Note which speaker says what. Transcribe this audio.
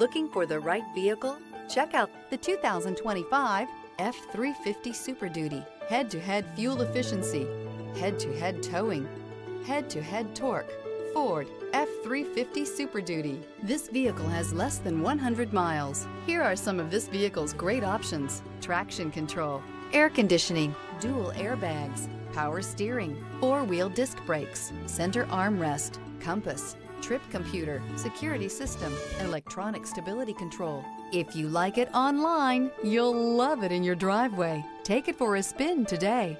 Speaker 1: Looking for the right vehicle? Check out the 2025 F-350 Super Duty. Head-to-head fuel efficiency, head-to-head towing, head-to-head torque. Ford F-350 Super Duty. This vehicle has less than 100 miles. Here are some of this vehicle's great options: traction control, air conditioning, dual airbags, power steering, four-wheel disc brakes, center armrest, compass, trip computer, security system, electronic stability control. If you like it online, you'll love it in your driveway. Take it for a spin today.